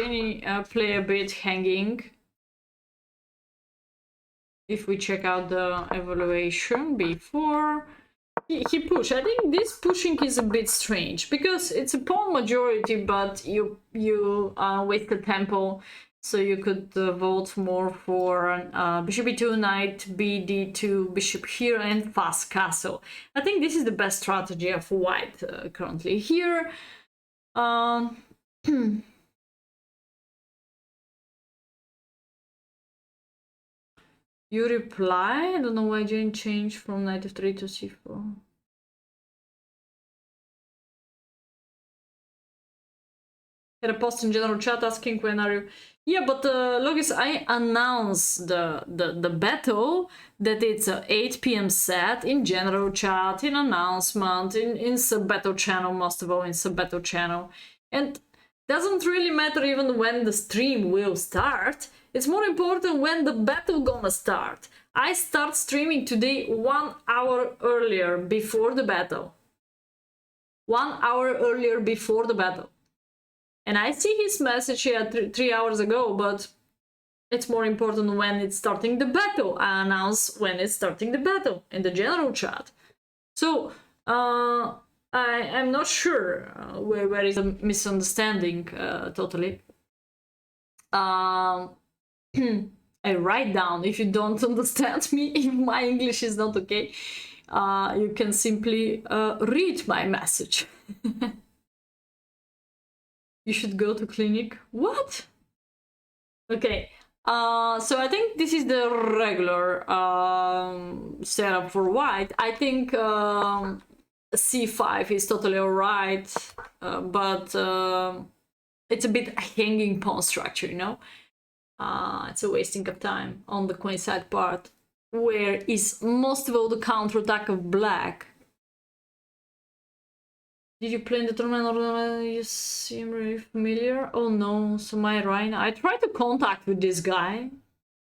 Genie play a bit hanging. If we check out the evaluation before he pushed, I think this pushing is a bit strange because it's a pawn majority, but you wasted tempo, so you could vote more for bishop e2, knight bd2, bishop here, and fast castle. I think this is the best strategy of white currently here. You reply? I don't know why Jane changed from knight f3 to c4. Had a post in general chat asking when are you... Yeah, but Logis, I announced the battle that it's a 8 p.m. set in general chat, in announcement, in sub-battle channel, most of all in sub-battle channel. And doesn't really matter even when the stream will start. It's more important when the battle gonna start. I start streaming today 1 hour earlier before the battle. 1 hour earlier before the battle. And I see his message here 3 hours ago, but it's more important when it's starting the battle. I announce when it's starting the battle in the general chat. So I'm not sure where is a misunderstanding totally. I write down if you don't understand me, if my English is not okay. You can simply read my message. You should go to clinic. What? Okay. So I think this is the regular setup for white. I think c5 is totally alright, but it's a bit hanging pawn structure, you know? It's a wasting of time on the queenside part, where is most of all the counterattack of black. Did you play in the tournament or you seem really familiar? Oh no, so my Rhino. I tried to contact with this guy.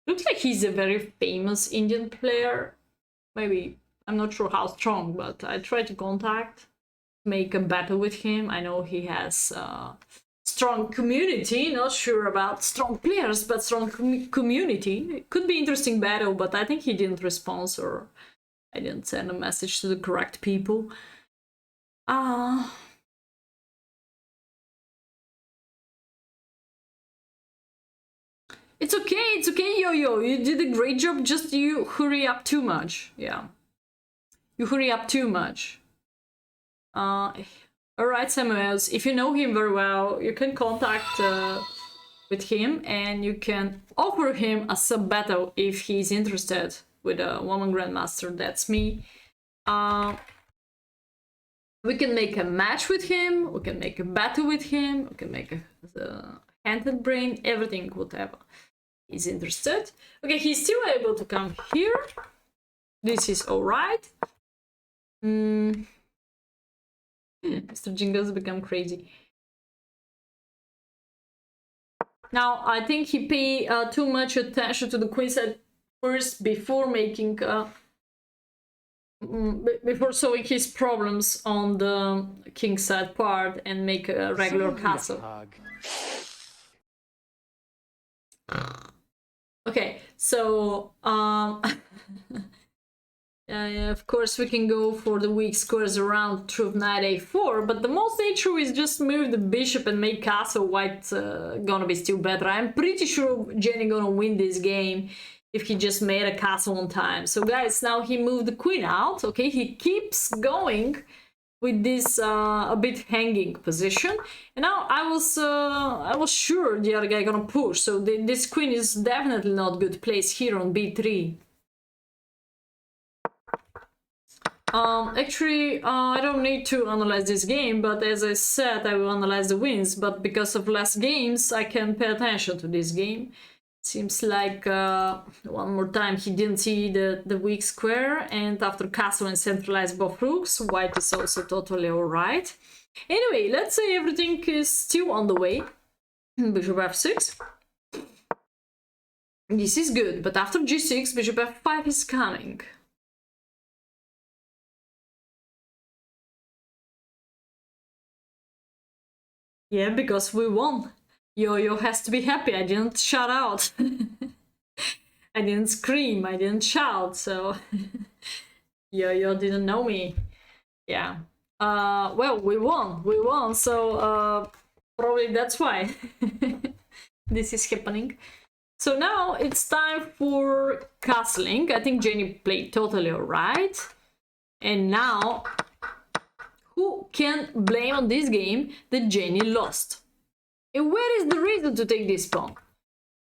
Looks like he's a very famous Indian player. Maybe, I'm not sure how strong, but I tried to contact, make a battle with him. I know he has a strong community, not sure about strong players, but strong community. It could be interesting battle, but I think he didn't respond, or I didn't send a message to the correct people. It's okay, Yo-Yo. You did a great job, just you hurry up too much. Yeah. You hurry up too much. Alright, Samuels, if you know him very well, you can contact with him and you can offer him a sub-battle if he's interested with a woman grandmaster. That's me. We can make a match with him, we can make a battle with him, we can make a hand and brain, everything, whatever he's interested. Okay, he's still able to come here. This is alright. Mr. Jingles become crazy. Now, I think he paid too much attention to the queenside first before making... before showing his problems on the kingside part and make a regular castle. Okay, so of course we can go for the weak squares around truth knight a4, but the most natural is just move the bishop and make castle. White gonna be still better. I'm pretty sure Jenny gonna win this game if he just made a castle on time. So guys, now he moved the queen out. Okay, he keeps going with this a bit hanging position, and now I was sure the other guy gonna push. So this queen is definitely not good place here on b3. Actually, I don't need to analyze this game, but as I said, I will analyze the wins. But because of less games, I can pay attention to this game. Seems like one more time he didn't see the weak square, and after castle and centralize both rooks, white is also totally alright. Anyway, let's say everything is still on the way. Bishop f6. This is good, but after g6, bishop f5 is coming. Yeah, because we won. Yo-Yo has to be happy. I didn't shout out. I didn't scream. I didn't shout. So Yo-Yo didn't know me. Yeah. Well, we won. We won. So probably that's why this is happening. So now it's time for castling. I think Genie played totally alright. And now, who can blame on this game that Genie lost? And where is the reason to take this pawn?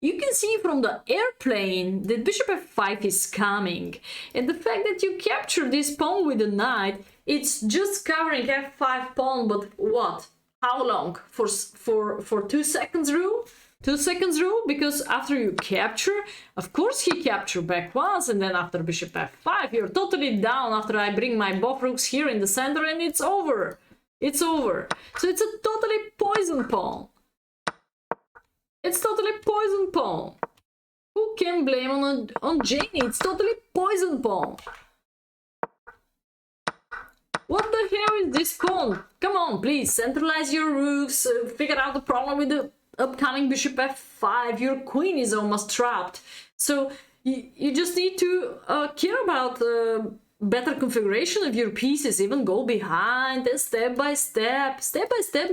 You can see from the airplane that bishop f5 is coming. And the fact that you capture this pawn with the knight, it's just covering f5 pawn, but what? How long? For 2 seconds rule? 2 seconds rule, because after you capture, of course he captured back once, and then after bishop f5, you're totally down after I bring my both rooks here in the center, and it's over. It's over. So it's a totally poison pawn. It's totally poison pawn. Who can blame on Genie? It's totally poison pawn. What the hell is this pawn? Come on, please, centralize your rooks, figure out the problem with the upcoming bishop f5. Your queen is almost trapped. So you just need to care about better configuration of your pieces, even go behind and step by step,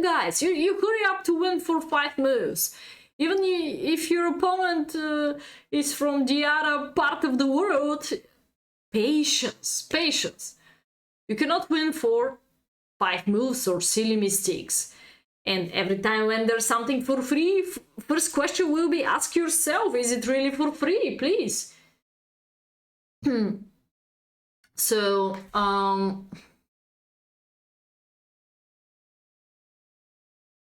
guys. You hurry up to win for 5 moves. Even if your opponent is from the other part of the world, patience, patience. You cannot win for 5 moves or silly mistakes. And every time when there's something for free, first question will be ask yourself, is it really for free, please? So,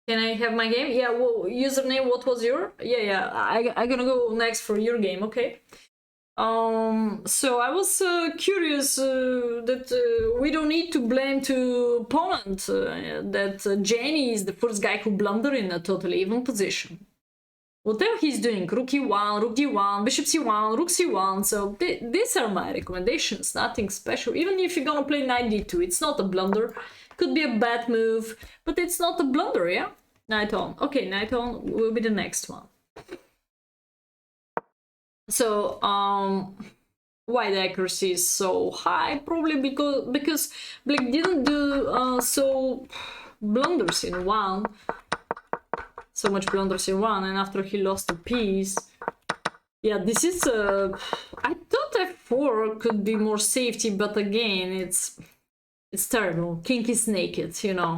can I have my game? Yeah, well, username, what was your? Yeah, I'm gonna go next for your game, okay? So I was curious that we don't need to blame to opponent, that Genie is the first guy who blundered in a totally even position. Whatever he's doing, rook e1, rook d1, bishop c1, rook c1, so these are my recommendations, nothing special. Even if you're gonna play knight d2, it's not a blunder. Could be a bad move, but it's not a blunder, yeah? Knight on. Okay, knight on will be the next one. So, why the accuracy is so high? Probably because Blake didn't do so blunders in one. So much blunders in one, and after he lost a piece. Yeah, this is I thought f4 could be more safety, but again, it's terrible. King is naked, you know.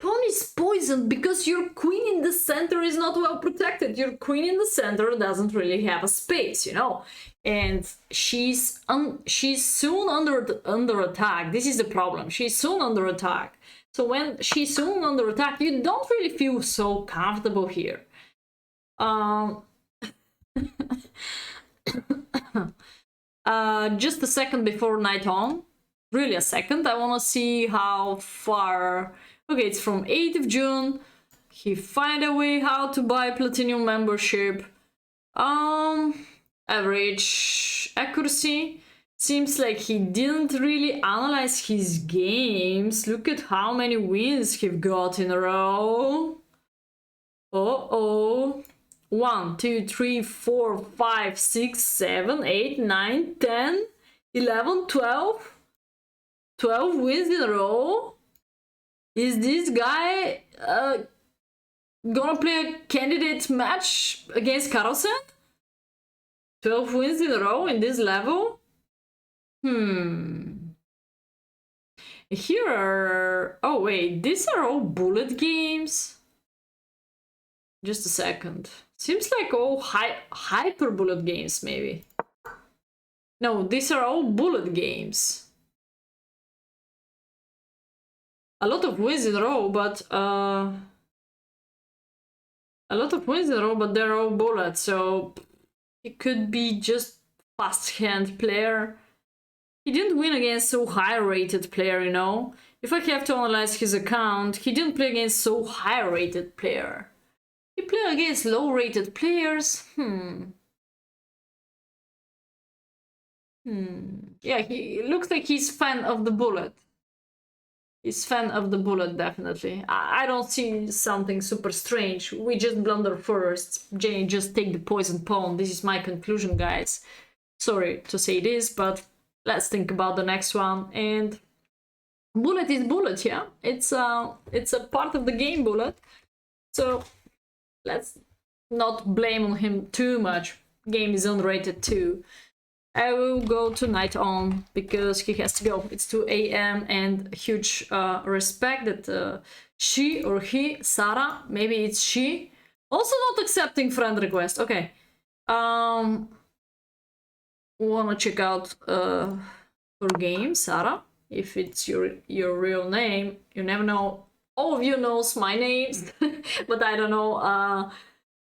Pawn is poisoned because your queen in the center is not well protected. Your queen in the center doesn't really have a space, you know, and she's soon under attack. This is the problem. She's soon under attack. So when she's soon under attack, you don't really feel so comfortable here. Just a second before knight on. Really a second. I want to see how far. Okay, it's from 8th of June. He find a way how to buy platinum membership. Average accuracy. Seems like he didn't really analyze his games. Look at how many wins he've got in a row. Uh-oh. 1, 2, 3, 4, 5, 6, 7, 8, 9, 10, 11, 12. 12 wins in a row. Is this guy gonna play a candidate match against Carlsen? 12 wins in a row in this level? Here are... Oh wait, these are all bullet games? Just a second. Seems like all hyper bullet games, maybe. No, these are all bullet games. A lot of wins in a row, but they're all bullets, so it could be just fast hand player. He didn't win against so high rated player, you know. If I have to analyze his account, he didn't play against so high rated player. He played against low rated players. Yeah, he looks like he's fan of the bullet. He's fan of the bullet, definitely. I don't see something super strange. We just blunder first. Jenny just take the poison pawn. This is my conclusion, guys. Sorry to say this, but let's think about the next one. And bullet is bullet, yeah. It's a part of the game, bullet. So let's not blame on him too much. Game is unrated too. I will go to night on because he has to go. It's 2 a.m. and huge respect that she or he, Sarah, maybe it's she, also not accepting friend request. Okay. Wanna check out her game, Sarah? If it's your real name, you never know. All of you knows my names, but I don't know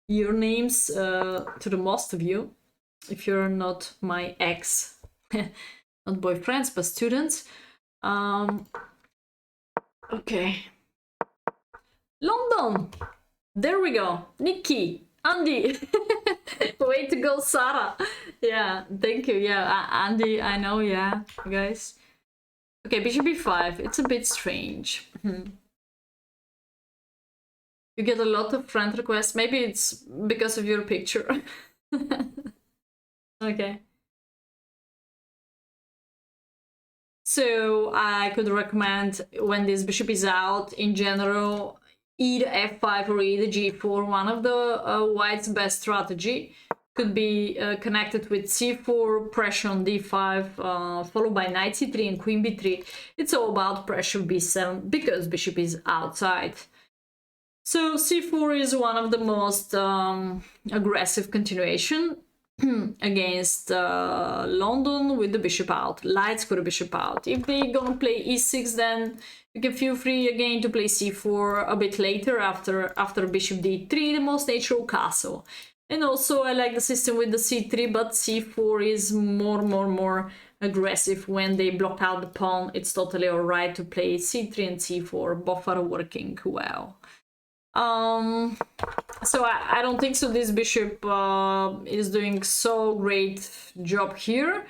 your names to the most of you. If you're not my ex, not boyfriends, but students. Okay. London. There we go. Nikki. Andy. Way to go, Sarah. Yeah, thank you. Yeah, Andy, I know, yeah, guys. Okay, bishop b5. It's a bit strange. You get a lot of friend requests. Maybe it's because of your picture. Okay. So I could recommend when this bishop is out, in general, either f5 or either g4. One of the white's best strategy could be connected with c4, pressure on d5, followed by knight c3 and queen b3. It's all about pressure b7 because bishop is outside. So c4 is one of the most aggressive continuation against London with the bishop out. Lights with the bishop out. If they're gonna play e6, then you can feel free again to play c4 a bit later after bishop d3, the most natural castle. And also I like the system with the c3, but c4 is more aggressive when they block out the pawn. It's totally alright to play c3 and c4, both are working well. So I don't think so this bishop is doing so great job here.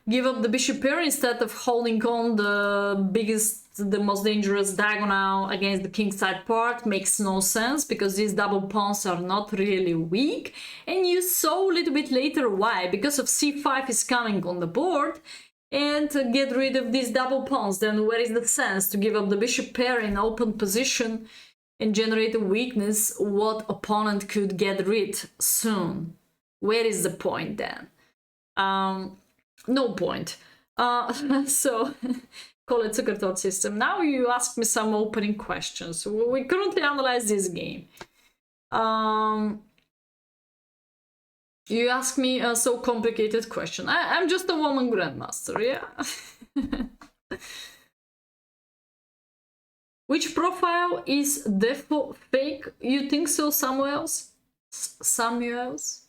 Give up the bishop pair instead of holding on the most dangerous diagonal against the kingside part makes no sense because these double pawns are not really weak. And you saw a little bit later why, because of c5 is coming on the board and get rid of these double pawns. Then where is the sense to give up the bishop pair in open position and generate a weakness what opponent could get rid soon? Where is the point then? No point. So call it Zuckertort system. Now you ask me some opening questions. We currently analyze this game. You ask me a so complicated question. I'm just a woman grandmaster, yeah. Which profile is defo fake? You think so, Samuels? Samuels?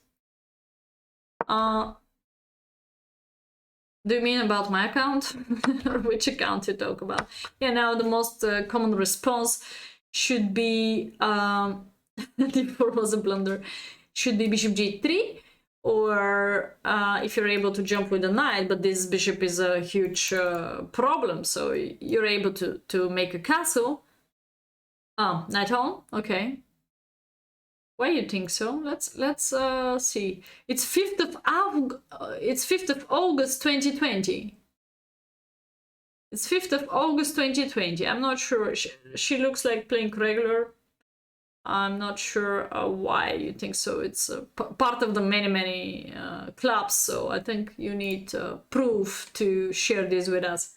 Do you mean about my account? Or which account you talk about? Yeah, now the most common response should be d4 was a blunder. Should be bishop g3, or if you're able to jump with a knight, but this bishop is a huge problem, so you're able to make a castle. Oh, knight home? Okay. Why you think so? Let's see. It's 5th of August 2020. It's 5th of August 2020. I'm not sure. She looks like playing regular. I'm not sure why you think so. It's part of the many clubs, so I think you need proof to share this with us.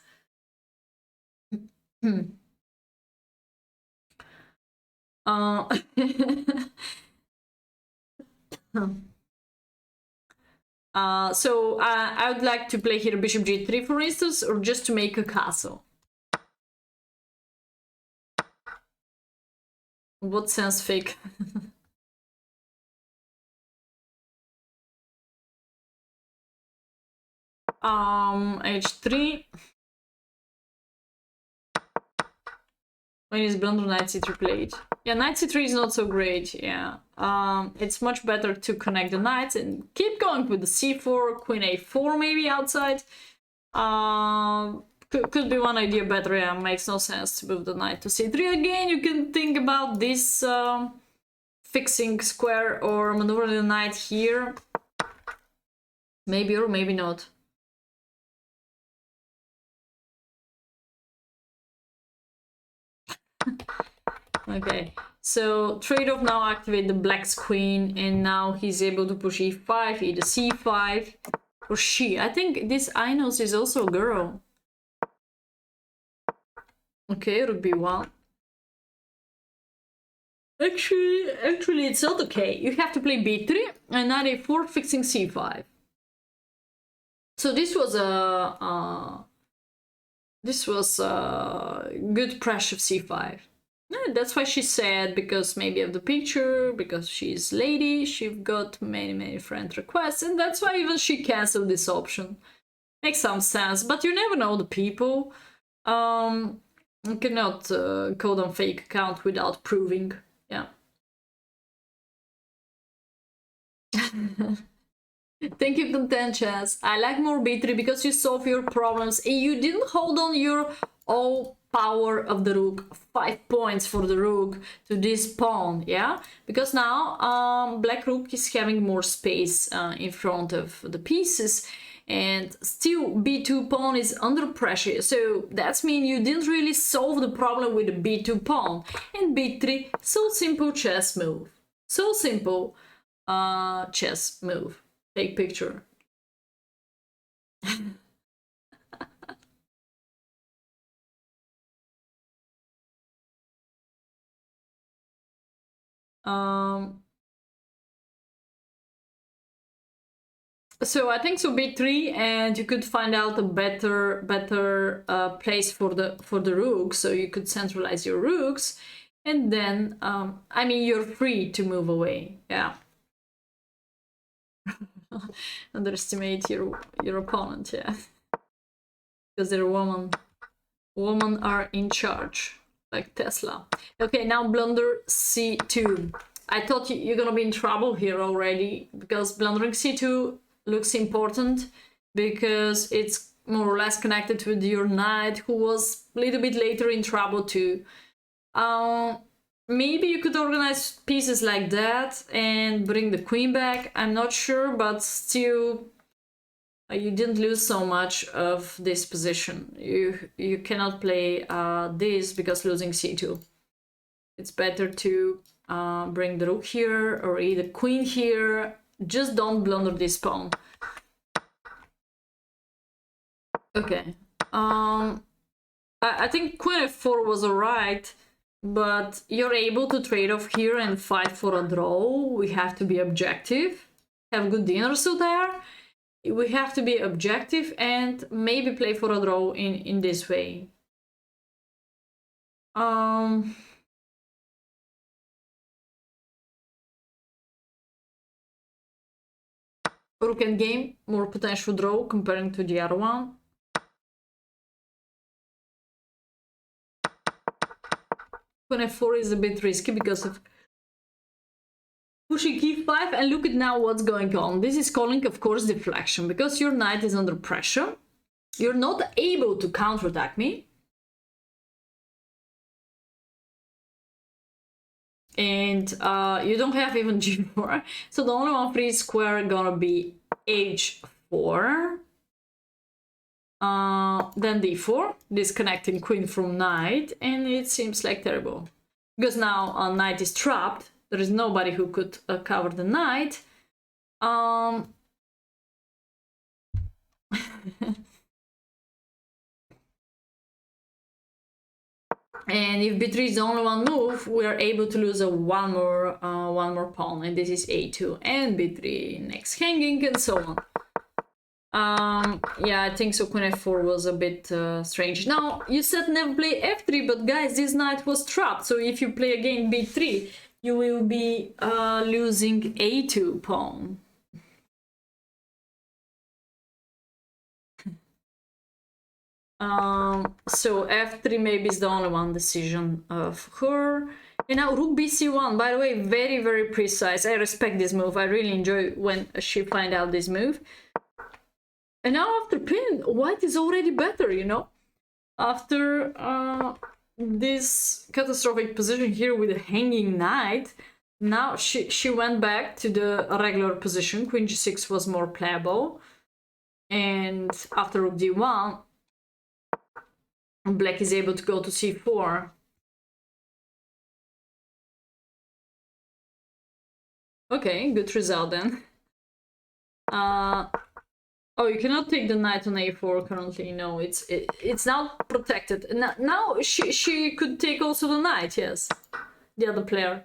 So I would like to play here bishop g3, for instance, or just to make a castle. What sense fake? h3. When is blunder knight c3 played? Yeah, knight c3 is not so great, yeah. It's much better to connect the knights and keep going with the c4, queen a4 maybe outside. Could be one idea better, yeah, makes no sense to move the knight to c3. Again, you can think about this fixing square or maneuvering the knight here. Maybe or maybe not. Okay, so trade-off now activate the black's queen, and now he's able to push e5, either c5, or she. I think this Inos is also a girl. Okay, rook b1. Actually, it's not okay. You have to play b3 and knight a4, fixing c5. So this was a good pressure of c5. Yeah, that's why she's sad, because maybe of the picture, because she's lady, she's got many friend requests, and that's why even she canceled this option. Makes some sense, but you never know the people. You cannot code on fake account without proving. Yeah. Thank you, Content Chess. I like more b3 because you solve your problems and you didn't hold on your all power of the rook. 5 points for the rook to this pawn, yeah? Because now black rook is having more space in front of the pieces, and still b2 pawn is under pressure. So that means you didn't really solve the problem with the b2 pawn. And b3, so simple chess move. So simple chess move. Take picture. So I think so b3, and you could find out a better place for the rook, so you could centralize your rooks, and then I mean you're free to move away. Yeah. Underestimate your opponent, yeah, because they're women. Women are in charge, like Tesla. Okay, now blunder c2. I thought you're gonna be in trouble here already, because blundering c2 looks important because it's more or less connected with your knight, who was a little bit later in trouble too. Maybe you could organize pieces like that and bring the queen back. I'm not sure, but still, you didn't lose so much of this position. You cannot play this because losing c2. It's better to bring the rook here or either queen here. Just don't blunder this pawn. Okay. I think queen f4 was alright, but you're able to trade off here and fight for a draw. We have to be objective. Have good dinner so there. We have to be objective and maybe play for a draw in this way. Rook endgame, more potential draw comparing to the other one. Queen f4 is a bit risky because of pushing e5, and look at now what's going on. This is calling, of course, deflection, because your knight is under pressure. You're not able to counterattack me. And you don't have even g4. So the only one free square gonna be h4. Then d4, disconnecting queen from knight, and it seems like terrible. Because now knight is trapped. There is nobody who could cover the knight. And if b3 is the only one move, we are able to lose one more pawn, and this is a2 and b3 next hanging and so on. Yeah, I think so. Queen f4 was a bit strange. Now you said never play f3, but guys, this knight was trapped. So if you play again b3, you will be losing a2 pawn. So f3 maybe is the only one decision of her. And now rook bc1, by the way, very, very precise. I respect this move. I really enjoy when she find out this move. And now after pin, white is already better, you know? After this catastrophic position here with a hanging knight, now she went back to the regular position. Queen g6 was more playable. And after rook d1, black is able to go to c4. Okay, good result then. Oh, you cannot take the knight on a4 currently. No, it's now protected. Now she could take also the knight, yes. The other player.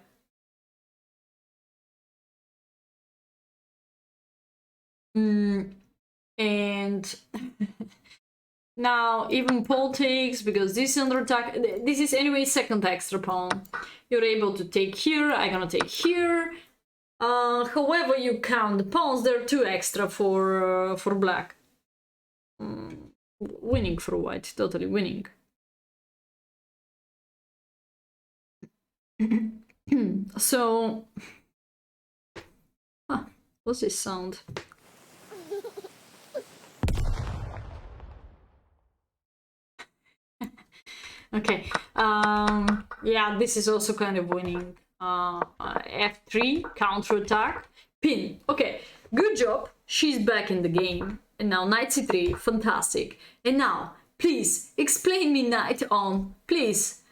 And now even Paul takes, because this is under attack. This is anyway second extra pawn. You're able to take here, I'm gonna take here. However you count the pawns, there are 2 extra for black. Winning for white, totally winning. So, what's this sound? Okay, yeah, this is also kind of winning. F3, counter-attack, pin. Okay, good job, she's back in the game. And now knight c3, fantastic. And now, please, explain me knight on, please.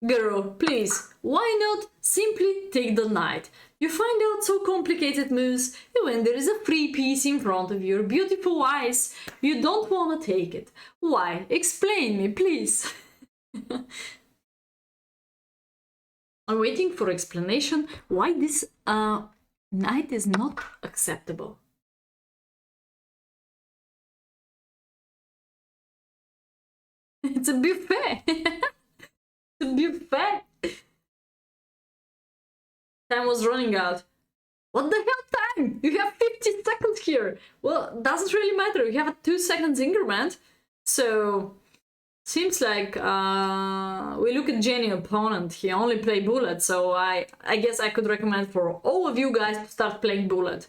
Girl, please, why not simply take the knight? You find out so complicated moves, and when there is a free piece in front of your beautiful eyes, you don't want to take it. Why? Explain me, please. I'm waiting for explanation why this knight is not acceptable. It's a buffet. It's a buffet. Time was running out. What the hell time? You have 50 seconds here. Well, doesn't really matter. You have a 2 seconds increment. So seems like we look at Genie opponent. He only played bullet, so I guess I could recommend for all of you guys to start playing bullet.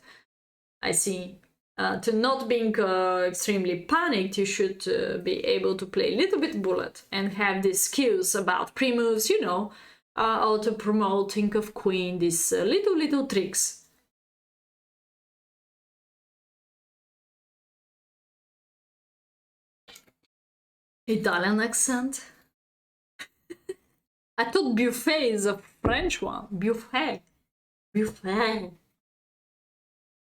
I see. To not being extremely panicked, you should be able to play a little bit bullet and have these skills about pre-moves, you know, auto promote, think of queen, these little tricks. Italian accent. I thought buffet is a French one. Buffet. Buffet.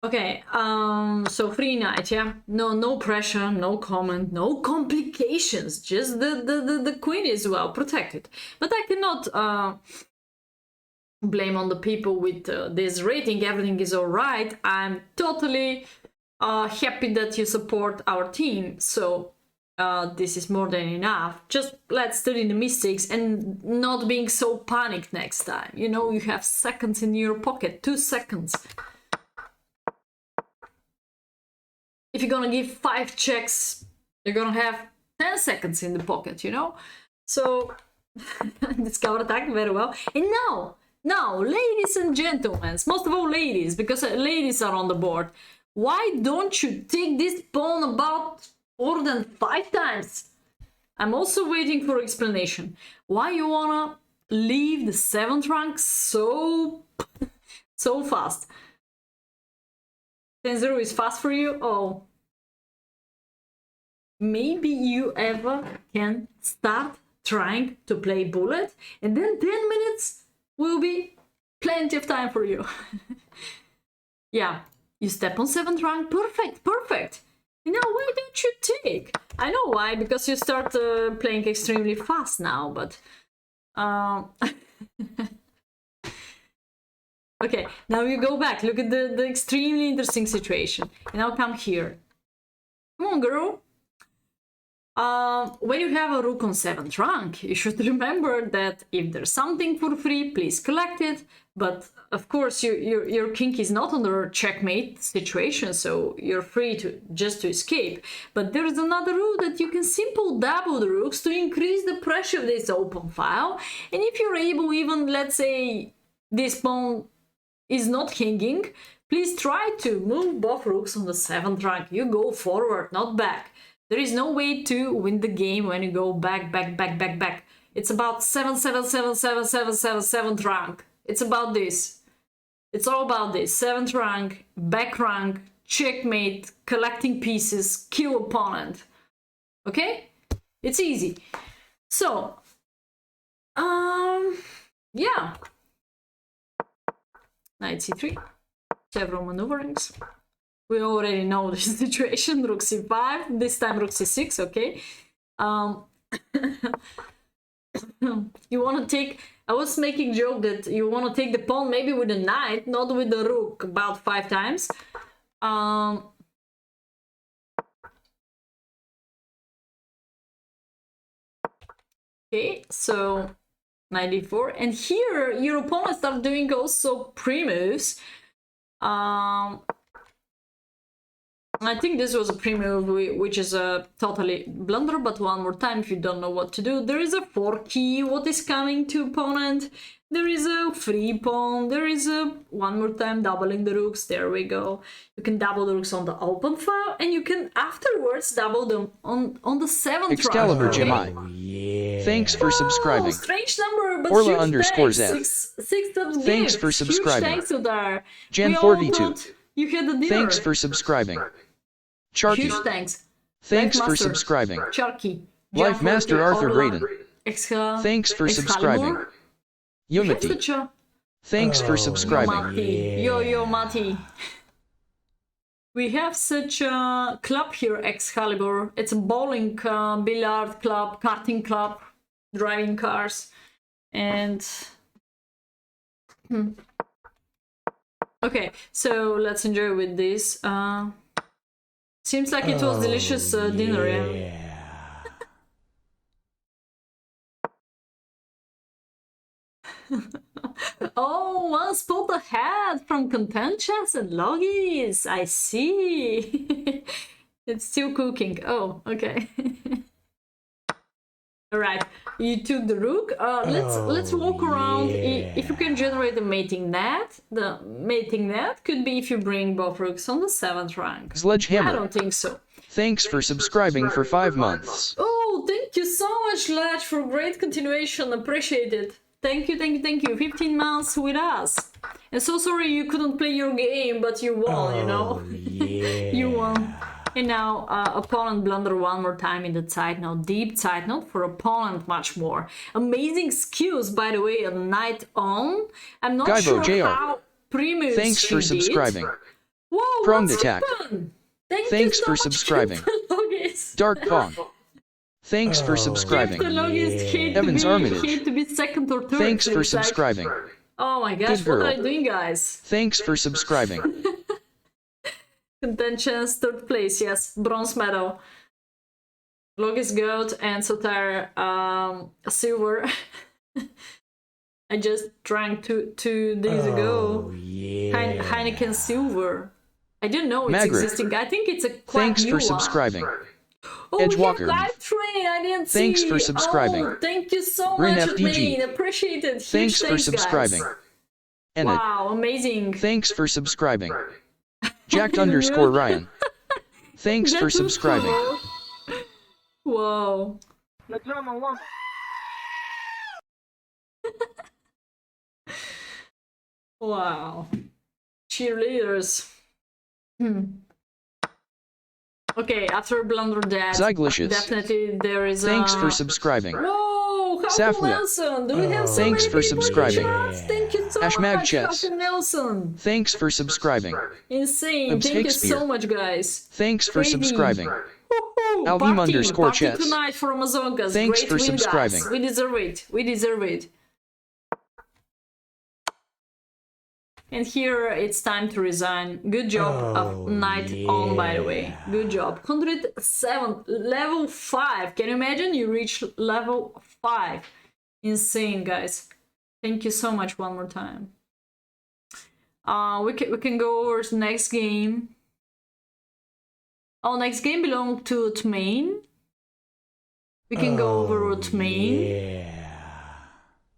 Okay, so free knight, yeah? No pressure, no comment, no complications. Just the queen is well protected. But I cannot blame on the people with this rating. Everything is alright. I'm totally happy that you support our team. So this is more than enough. Just let's study the mistakes and not being so panicked next time. You know, you have seconds in your pocket, 2 seconds. If you're gonna give 5 checks, you're gonna have 10 seconds in the pocket, you know? So, this counter attack very well. And now, ladies and gentlemen, most of all ladies, because ladies are on the board, why don't you take this pawn about more than 5 times? I'm also waiting for explanation. Why you wanna leave the 7th rank so fast? 10-0 is fast for you? Oh. Maybe you ever can start trying to play bullet, and then 10 minutes will be plenty of time for you. Yeah, you step on 7th rank, perfect. You know, why don't you take? I know why, because you start playing extremely fast now, but okay, now you go back. Look at the extremely interesting situation. And now come here. Come on, girl. When you have a rook on 7th rank, you should remember that if there's something for free, please collect it. But of course, your king is not under a checkmate situation, so you're free to escape. But there is another route that you can simply double the rooks to increase the pressure of this open file. And if you're able, even let's say this pawn is not hanging, please try to move both rooks on the 7th rank. You go forward, not back. There is no way to win the game when you go back. It's about 7th rank. It's about this. It's all about this. 7th rank, back rank, checkmate, collecting pieces, kill opponent. Okay? It's easy. So, yeah. Knight c3. Several maneuverings. We already know the situation. Rook c5. This time rook c6. Okay. You want to take. I was making joke that you want to take the pawn maybe with the knight, not with the rook, about 5 times. Okay, so knight d4, and here your opponent started doing also pre-moves. I think this was a pre-move, which is a totally blunder, but one more time, if you don't know what to do, there is a 4 key, what is coming to opponent, there is a free pawn, there is a, one more time, doubling the rooks, there we go. You can double the rooks on the open file, and you can afterwards double them on the 7th Excalibur round. Gemini. Thanks for subscribing. Strange number, but Orla huge _Z. thanks. Six times Thanks gift. for subscribing. Huge thanks to there. Gen We all 42. thought you had the dinner. Thanks for subscribing. Charky. Huge thanks. Thanks Life for Master, subscribing. Charky. Life Master Arthur Braden. Thanks for subscribing. Yomati. Thanks for subscribing. Yo, Mati. We have such a club here, Excalibur. It's a bowling, billiard club, karting club, driving cars, and... Okay, so let's enjoy with this. Seems like it was delicious dinner, yeah. Oh, one spot ahead from Contentious and Logis. I see. It's still cooking. Oh, okay. All right, you took the rook. Let's walk around. If you can generate a mating net, the mating net could be if you bring both rooks on the 7th rank. Sledgehammer. I don't think so. Thanks for subscribing for 5 months. Oh, thank you so much, Ledge, for great continuation. Appreciate it. Thank you. 15 months with us. And so sorry you couldn't play your game, but you won, you know? Yeah. You won. And now, opponent blunder one more time in the side note, deep side note for opponent much more. Amazing skills, by the way, a knight on. I'm not Gaibo sure JR. how pre-moves Thanks for she did. subscribing. Whoa, Pronged what's attack. happened? Thank Thanks you so for much, subscribing. Logis. Dark Pawn. Thanks for subscribing. Logis hate Evans to Armitage. be second or third. Thanks for It's like, subscribing. oh my gosh, Good what girl. are you doing, guys? Thanks for subscribing. Contentious, 3rd place, yes, bronze medal. Logis gold and Sotar silver. I just drank two days ago. Yeah. Heineken silver. I didn't know it's Magritte. existing. I think it's a quite Thanks new for one. subscribing. Oh, Edgewalker. we have live train. I didn't see. Thanks for subscribing. Oh, thank you so Rin much, FDG. Admin. Appreciate it. Huge Thanks for subscribing. Guys. Enid. Wow, amazing. Thanks for subscribing. Jacked_Ryan. Thanks for That was subscribing. cool. Wow. Wow. Cheerleaders. Okay, after blunder death, Zyglicious. definitely there is a... Thanks for subscribing. Whoa, Halfon Saflia. Nelson! Do we have so Thanks many for people in subscribing. chat? Thank you so Ashmag much, Chess. Halfon Nelson! Thanks for subscribing. Insane, Obs thank you Shakespeare. so much, guys. Thanks for Crazy. subscribing. Woohoo! Alvim Party _chess. tonight for Amazonkas. Thanks Great for win, subscribing. Guys. We deserve it. We deserve it. And here it's time to resign. Good job of night on, by the way. Good job. 107, level 5. Can you imagine? You reach level 5. Insane, guys. Thank you so much one more time. We can go over to the next game. Oh, next game belongs to Tmain. We can go over Tmain. Yeah.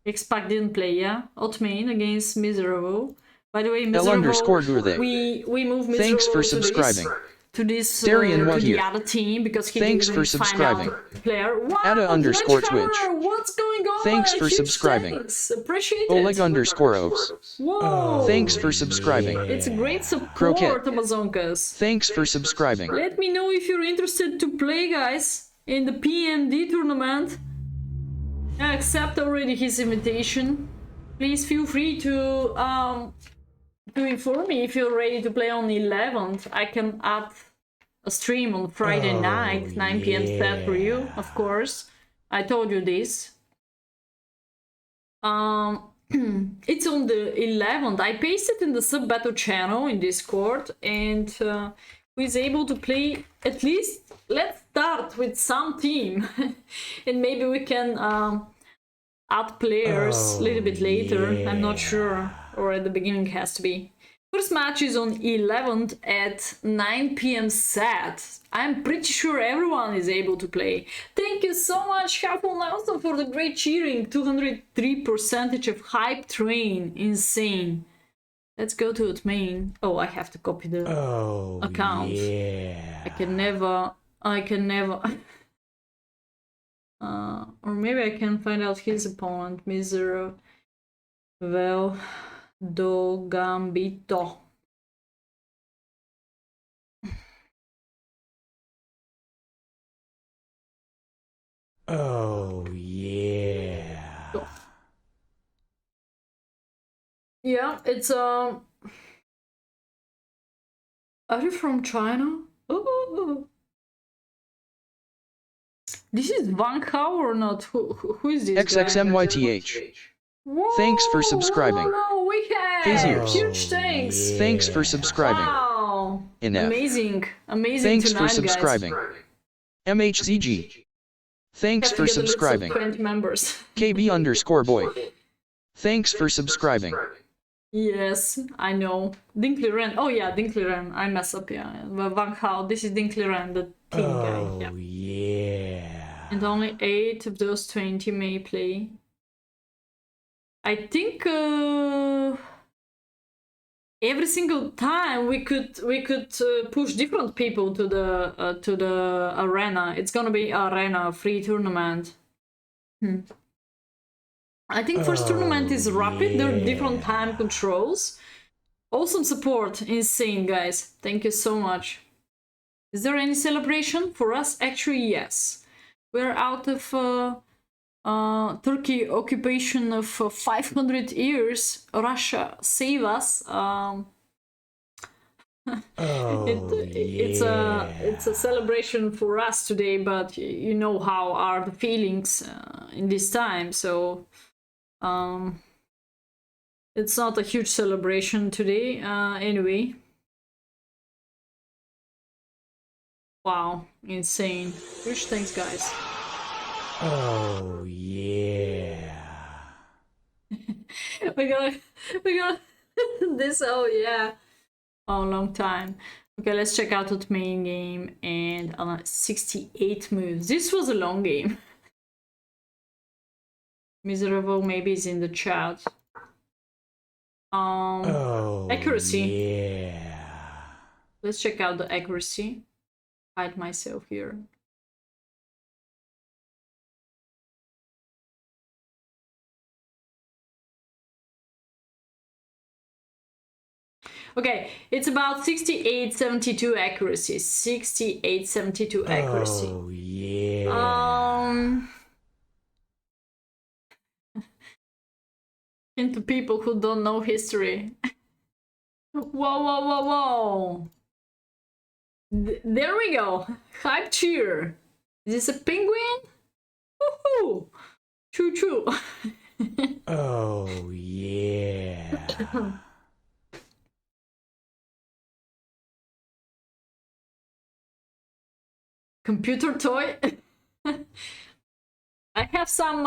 X-Pac didn't play, yeah? Otmain against Miserable. By the way, L_Gurthe. we move Miserable Thanks for subscribing. to this Darian to the here. other team because he Thanks didn't for find subscribing. out the player. Wow, Ada_Twitch. what's going on? Thanks for Huge subscribing. Thanks. Appreciate it. Oleg_Oves. Whoa. Thanks for subscribing. It's a great support, Croquette. Amazonkas. Thanks for subscribing. Let me know if you're interested to play, guys, in the PMD tournament. I accept already his invitation. Please feel free to inform me if you're ready to play on the 11th. I can add a stream on Friday night, 9 p.m. set for you, of course. I told you this. It's on the 11th. I pasted in the sub-battle channel in Discord, and who is able to play at least. Let's start with some team, and maybe we can add players a little bit later. I'm not sure, or at the beginning has to be. First match is on 11th at 9 p.m. set. I'm pretty sure everyone is able to play. Thank you so much, Careful Nelson, for the great cheering. 203% of hype train. Insane. Let's go to it main. Oh, I have to copy the account. Yeah. I can never. Or maybe I can find out his opponent. Miserable do Gambito. Oh, yeah. Yeah, it's Are you from China? Oh. This is Van Hao or not? Who is this XXMYTH. Whoa, Thanks for subscribing. Hello, we have Haziers. huge thanks. Thanks for subscribing. Wow, Enough. amazing Thanks tonight, for subscribing. guys. MHZG. Thanks Have for to get a list of subscribing. 20 members. KB_boy. Thanks for subscribing. Yes, I know. Dinkley Ren. Oh yeah, Dinkley Ren. I mess up, yeah. Van Hao. This is Dinkley Ren, the team guy. Yeah. And only 8 of those 20 may play. I think every single time we could push different people to the arena. It's gonna be arena free tournament. I think first tournament is rapid. There are different time controls. Awesome support, insane, guys. Thank you so much. Is there any celebration for us? Actually, yes. We're out of Turkey occupation of 500 years. Russia save us. It's a celebration for us today, but you know how are the feelings in this time. So it's not a huge celebration today. Anyway. Wow, insane. Huge thanks, guys. Oh, yeah. we got this. Oh, yeah. Oh, long time. Okay, let's check out the main game and 68 moves. This was a long game. Miserable maybe is in the chat. Accuracy. Yeah. Let's check out the accuracy. Hide myself here. Okay, it's about 68-72 accuracy. 68-72 accuracy. Oh, yeah. Into people who don't know history. Whoa. There we go. Hype cheer. Is this a penguin? Woohoo! Choo choo. Oh, yeah. computer toy. I have some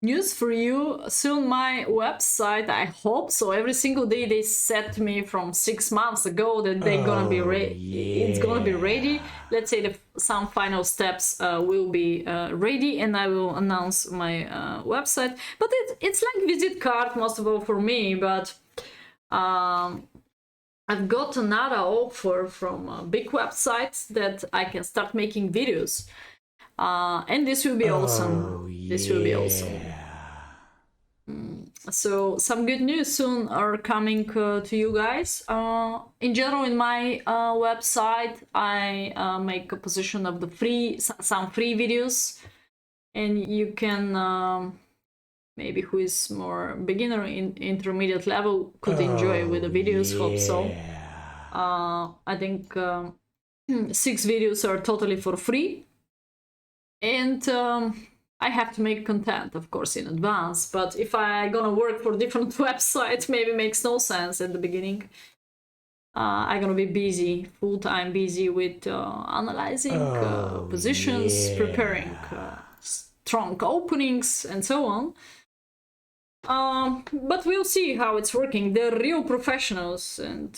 news for you. Soon my website, I hope so. Every single day they said to me from 6 months ago that they're gonna be ready. Yeah. It's gonna be ready. Let's say some final steps will be ready, and I will announce my website. But it's like visit card most of all for me. But I've got another offer from big websites that I can start making videos. And this will be awesome. This will be awesome. So some good news soon are coming to you guys. In general, in my website, I make a position of the some free videos, and you can maybe who is more beginner in intermediate level could enjoy with the videos. Hope so. I think 6 videos are totally for free. And I have to make content, of course, in advance. But if I'm gonna work for different websites, maybe makes no sense at the beginning. I'm gonna be busy, full-time busy with analyzing positions, preparing strong openings, and so on. But we'll see how it's working. They're real professionals, and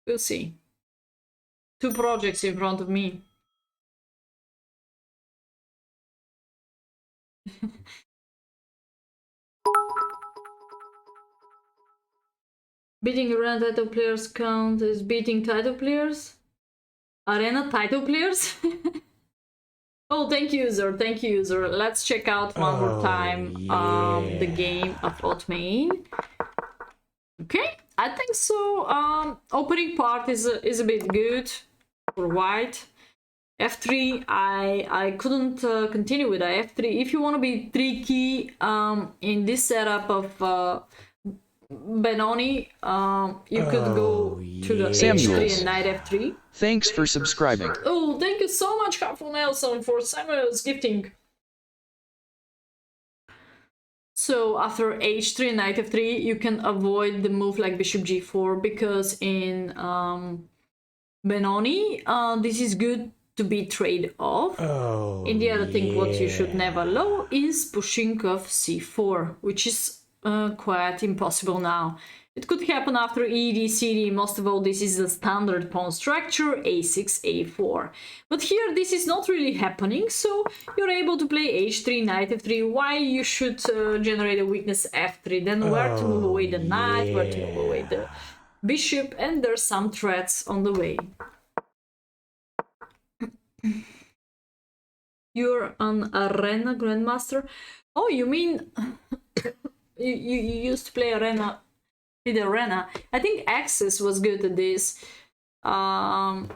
we'll see. 2 projects in front of me. Beating arena title players count as beating title players? Arena title players? Oh, thank you, user. Thank you, user. Let's check out one more time the game of Otmain. Okay, I think so. Opening part is a bit good for white. F3, I couldn't continue with F3. If you want to be tricky in this setup of Benoni, you could go to the H3 and knight F3. Thanks for subscribing. Oh, thank you so much, Careful Nelson, for Samuel's gifting. So after H3 and knight F3, you can avoid the move like bishop G4, because in Benoni, this is good to be trade off. And the other thing what you should never allow is pushing of C4, which is quite impossible now. It could happen after ED, CD. Most of all, this is the standard pawn structure, A6, A4. But here, this is not really happening, so you're able to play H3, knight F3. Why you should generate a weakness F3? Then where to move away the knight, where to move away the bishop, and there's some threats on the way. You're an arena grandmaster? Oh, you mean you used to play arena? Did arena? I think Axis was good at this. I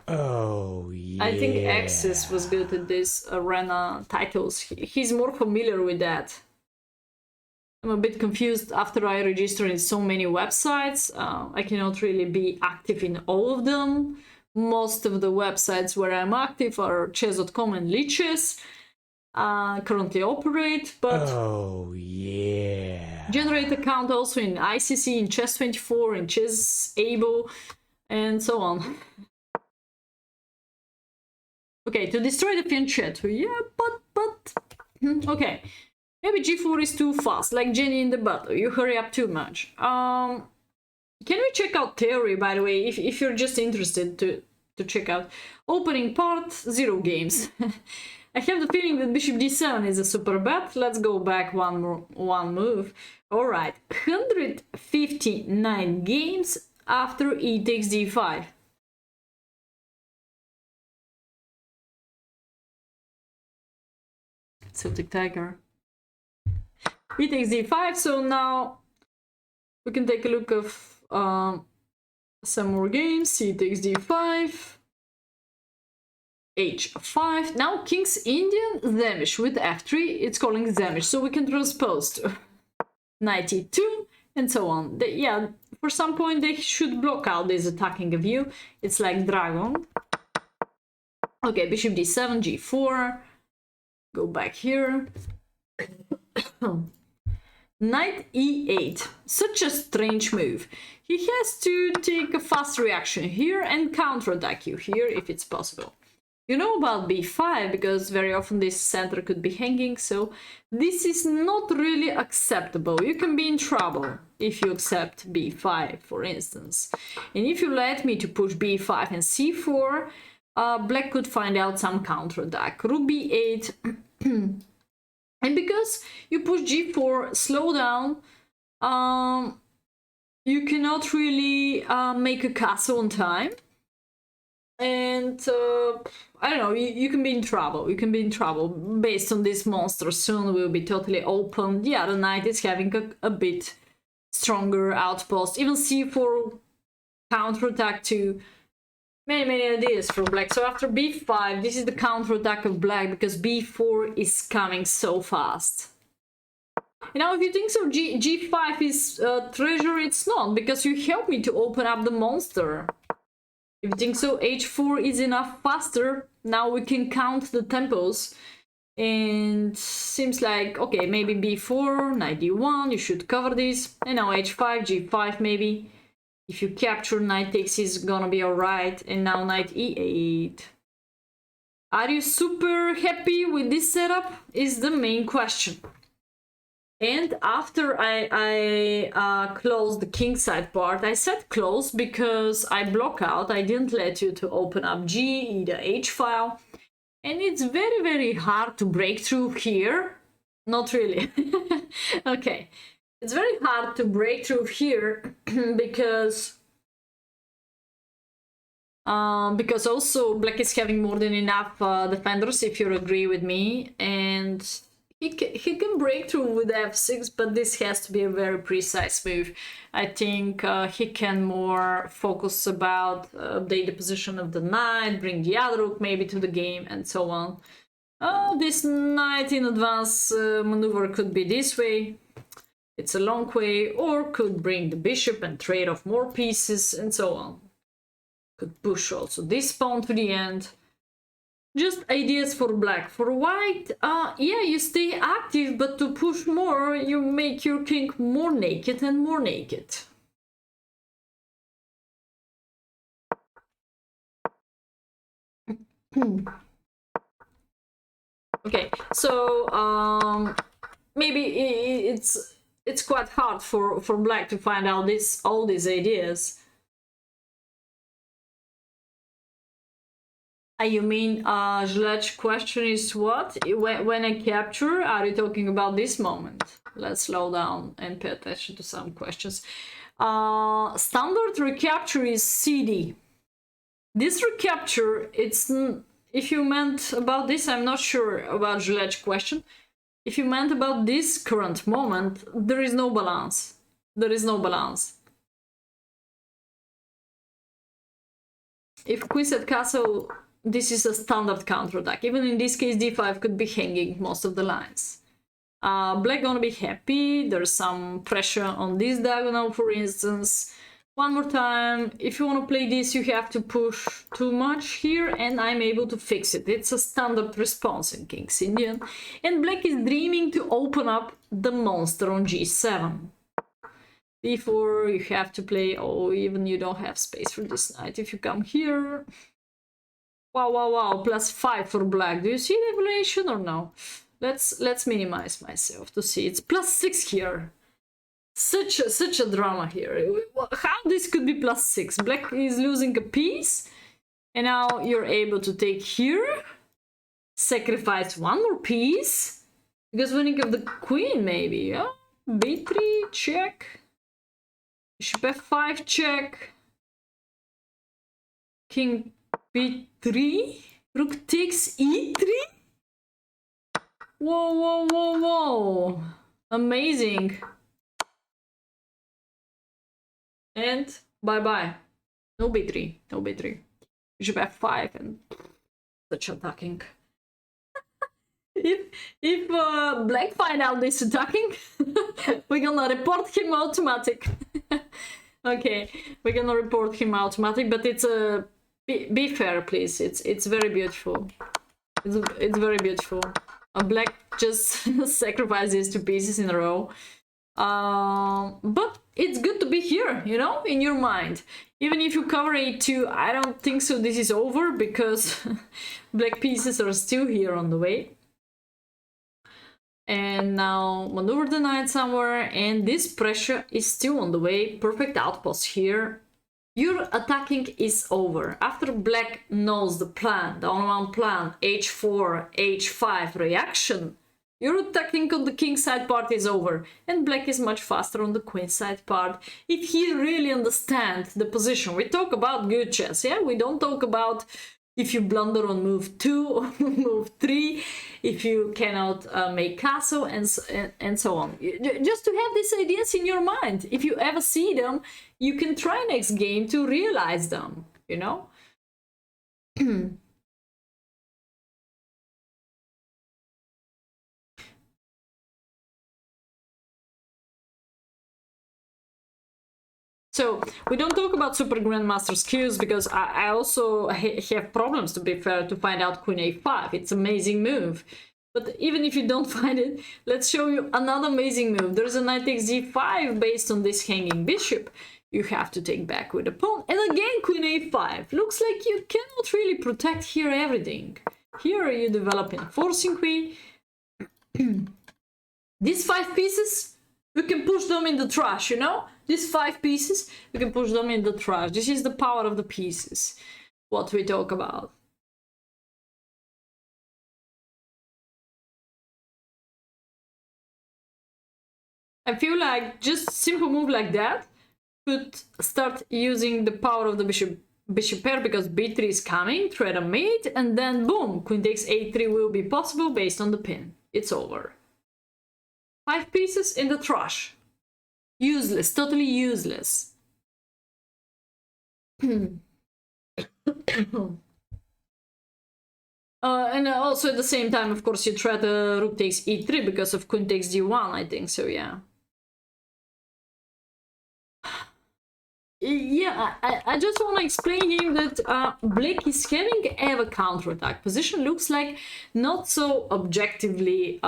think Axis was good at this arena titles. He's more familiar with that. I'm a bit confused after I registered in so many websites. I cannot really be active in all of them. Most of the websites where I'm active are chess.com and Lichess. Currently operate, but generate account also in ICC, in Chess24, in Chess.able, and so on. Okay, to destroy the fianchetto, yeah, but okay, maybe G4 is too fast, like Genie in the battle. You hurry up too much. Can we check out theory, by the way, if you're just interested to check out opening part? 0 games. I have the feeling that bishop d7 is a super bet. Let's go back one move. All right, 159 games after e takes d5. Celtic Tiger. E takes d5. So now we can take a look of some more games. C takes d5. H5. Now King's Indian Zemish with F3. It's calling Zemish, so we can transpose to knight E2 and so on. Yeah, for some point they should block out this attacking of you. It's like dragon. Okay, bishop d7, g4. Go back here. Knight e8. Such a strange move. He has to take a fast reaction here and counterattack you here if it's possible. You know about b5 because very often this center could be hanging, so this is not really acceptable. You can be in trouble if you accept b5, for instance. And if you let me to push b5 and c4, black could find out some counterattack. Rook b8, and because you push g4, slow down, you cannot really make a castle on time. And I don't know, you can be in trouble. You can be in trouble based on this monster. Soon will be totally open. Yeah, the knight is having a bit stronger outpost. Even c4 counterattack to many ideas for black. So after b5, this is the counterattack of black because b4 is coming so fast. Now, if you think so, g5 is treasure, it's not, because you help me to open up the monster. If you think so, h4 is enough faster. Now we can count the tempos. And seems like, okay, maybe b4, knight d1, you should cover this. And now h5, g5 maybe. If you capture, knight takes is gonna be alright. And now knight e8. Are you super happy with this setup? Is the main question. And after I closed the kingside part, I said close because I block out. I didn't let you to open up G, the H file. And it's very hard to break through here. Not really. Okay. It's very hard to break through here because also black is having more than enough defenders, if you agree with me. And he can break through with f6, but this has to be a very precise move. I think he can more focus about update the position of the knight, bring the other rook maybe to the game, and so on. This knight in advance maneuver could be this way. It's a long way, or could bring the bishop and trade off more pieces, and so on. Could push also this pawn to the end. Just ideas for black. For white, yeah, you stay active, but to push more, you make your king more naked and more naked. Okay, so maybe it's quite hard for black to find out all these ideas. You mean, Zhlech question is what? When I capture, are you talking about this moment? Let's slow down and pay attention to some questions. Standard recapture is CD. This recapture, it's, if you meant about this, I'm not sure about Zhlech question. If you meant about this current moment, there is no balance. There is no balance. If queen set castle, this is a standard counterattack. Even in this case, d5 could be hanging most of the lines. Black gonna be happy. There's some pressure on this diagonal, for instance. One more time, if you want to play this, you have to push too much here, and I'm able to fix it. It's a standard response in King's Indian. And black is dreaming to open up the monster on g7. Before you have to play, oh, even you don't have space for this knight. If you come here, wow, +5 for black. Do you see the evaluation or no? Let's minimize myself to see. It's +6 here. Such a drama here. How this could be +6? Black is losing a piece, and now you're able to take here, sacrifice one more piece, because winning of the queen maybe. Yeah? b3 check. Bishop f5 check. King b3. Rook takes e3. Whoa. Amazing. And bye-bye. No b3. No b3. Bishop f5 and such attacking. If black find out this attacking, we're gonna report him MatiMatic. Okay, we're gonna report him MatiMatic, but it's a be fair, please. It's very beautiful. It's very beautiful. Black just sacrificed these two pieces in a row. But it's good to be here, you know, in your mind. Even if you cover a2, I don't think so this is over, because black pieces are still here on the way. And now maneuver the knight somewhere, and this pressure is still on the way. Perfect outpost here. Your attacking is over. After black knows the plan, the on-one plan, h4, h5 reaction, your attacking on the king side part is over, and black is much faster on the queen side part. If he really understands the position, we talk about good chess, yeah? We don't talk about if you blunder on move 2 or move 3, if you cannot make castle, and so on. Just to have these ideas in your mind. If you ever see them, you can try next game to realize them, you know? So we don't talk about super grandmaster skills, because I also have problems, to be fair, to find out queen a5. It's an amazing move. But even if you don't find it, let's show you another amazing move. There's a knight takes g5 based on this hanging bishop. You have to take back with a pawn. And again, queen a5. Looks like you cannot really protect here everything. Here you develop an forcing queen. These 5 pieces, you can push them in the trash, you know? These 5 pieces, you can push them in the trash. This is the power of the pieces, what we talk about. I feel like just simple move like that could start using the power of the bishop pair, because b3 is coming, thread a mate, and then boom, queen takes a3 will be possible based on the pin. It's over. 5 pieces in the trash. Useless, totally useless. And also at the same time, of course, you try the rook takes e3 because of queen takes d1, I think so, yeah. Yeah, I just want to explain here that black is having a counterattack position. Looks like not so objectively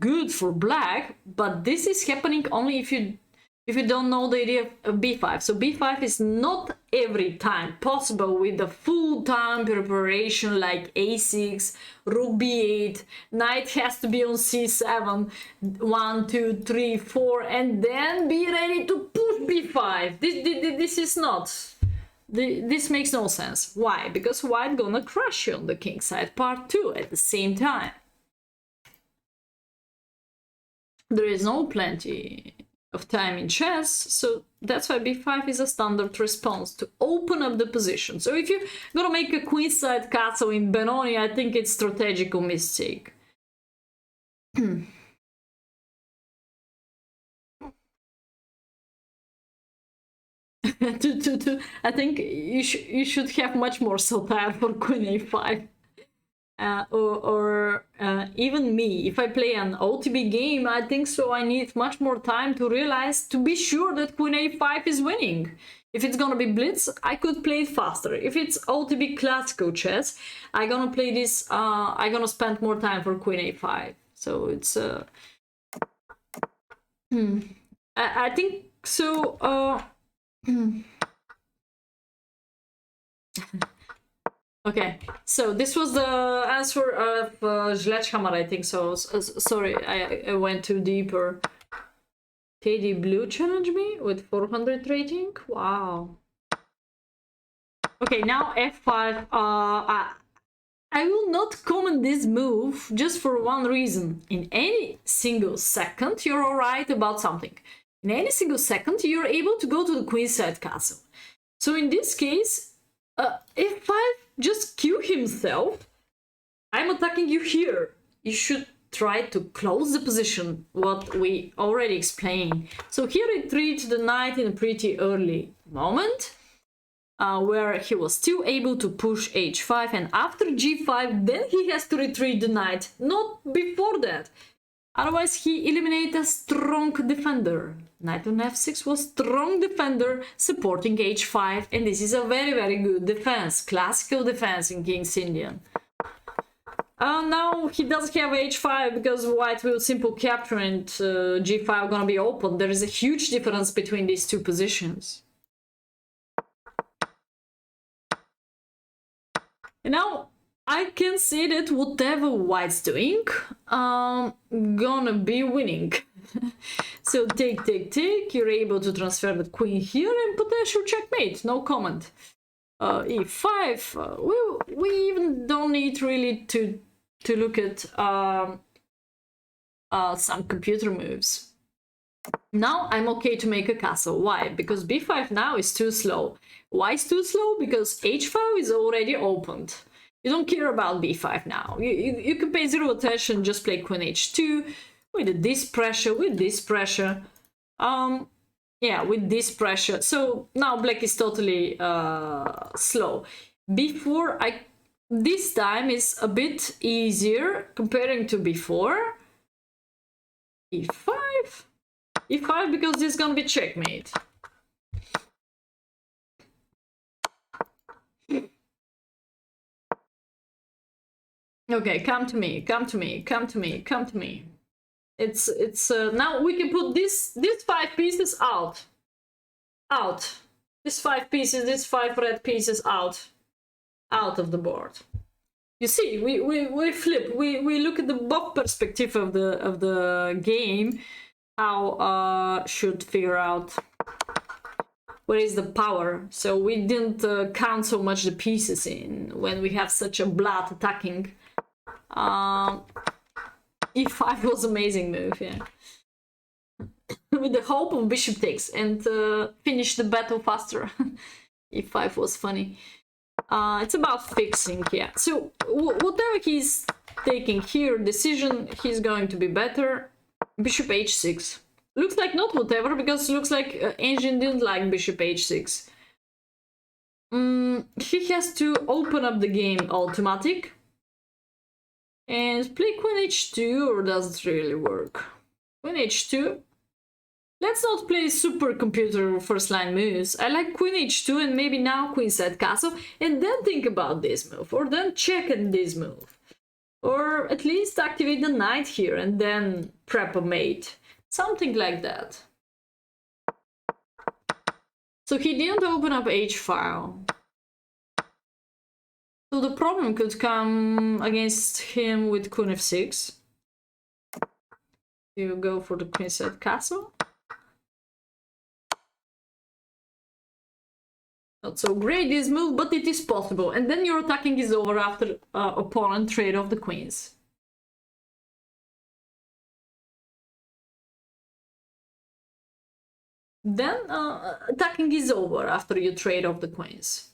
good for black, but this is happening only if you don't know the idea of b5. So b5 is not every time possible with the full-time preparation like a6, rook b8, knight has to be on c7, 1, 2, 3, 4, and then be ready to push b5. This is not... This makes no sense. Why? Because white gonna crush you on the king side part too at the same time. There is no plenty of time in chess, so that's why b5 is a standard response to open up the position. So if you're gonna make a queenside castle in Benoni, I think it's strategical mistake. I think you should have much more satire for queen a5. Or even me, if I play an OTB game, I think so I need much more time to realize, to be sure that queen a5 is winning. If it's gonna be blitz, I could play it faster. If it's OTB classical chess, I'm gonna play this, I'm gonna spend more time for queen a5. So it's I think so. Okay, so this was the answer of Zlechhammer, I think so. Sorry, I went too deeper. KD Blue challenged me with 400 rating? Wow. Okay, now f5. I will not comment this move just for one reason. In any single second, you're alright about something. In any single second, you're able to go to the queenside castle. So in this case, f5 just kill himself. I'm attacking you here. You should try to close the position, what we already explained. So here retreat the knight in a pretty early moment, where he was still able to push h5, and after g5, then he has to retreat the knight, not before that. Otherwise, he eliminated a strong defender. Knight on f6 was strong defender supporting h5, and this is a very, very good defense, classical defense in King's Indian. Now he doesn't have h5 because white will simple capture and g5 gonna be open. There is a huge difference between these two positions. And now I can see that whatever white's doing, gonna be winning. So take, you're able to transfer the queen here and potential checkmate, no comment. E5, we even don't need really to look at some computer moves. Now I'm okay to make a castle. Why? Because b5 now is too slow. Why is too slow? Because h5 is already opened. You don't care about b5 now. You can pay zero attention, just play queen h2 with this pressure, yeah, with this pressure. So now black is totally slow. Before, this time is a bit easier comparing to before. e5 because this is gonna be checkmate. Okay, come to me. It's now we can put these 5 pieces out. These 5 pieces, these 5 red pieces out of the board. You see, we flip. We look at the both perspective of the game. How should figure out where is the power. So we didn't count so much the pieces in when we have such a blood attacking. E5 was amazing move, yeah. With the hope of bishop takes and finish the battle faster. E5 was funny. It's about fixing, yeah. So whatever he's taking here, decision, he's going to be better. Bishop h6. Looks like not whatever, because looks like engine didn't like bishop h6. He has to open up the game automatic. And play queen h2, or does it really work? Queen h2. Let's not play supercomputer first line moves. I like queen h2 and maybe now queenside castle, and then think about this move, or then check in this move. Or at least activate the knight here and then prep a mate. Something like that. So he didn't open up h-file. So the problem could come against him with queen f6. You go for the queenside castle. Not so great this move, but it is possible. And then your attacking is over after opponent trade off the queens. Then attacking is over after you trade off the queens.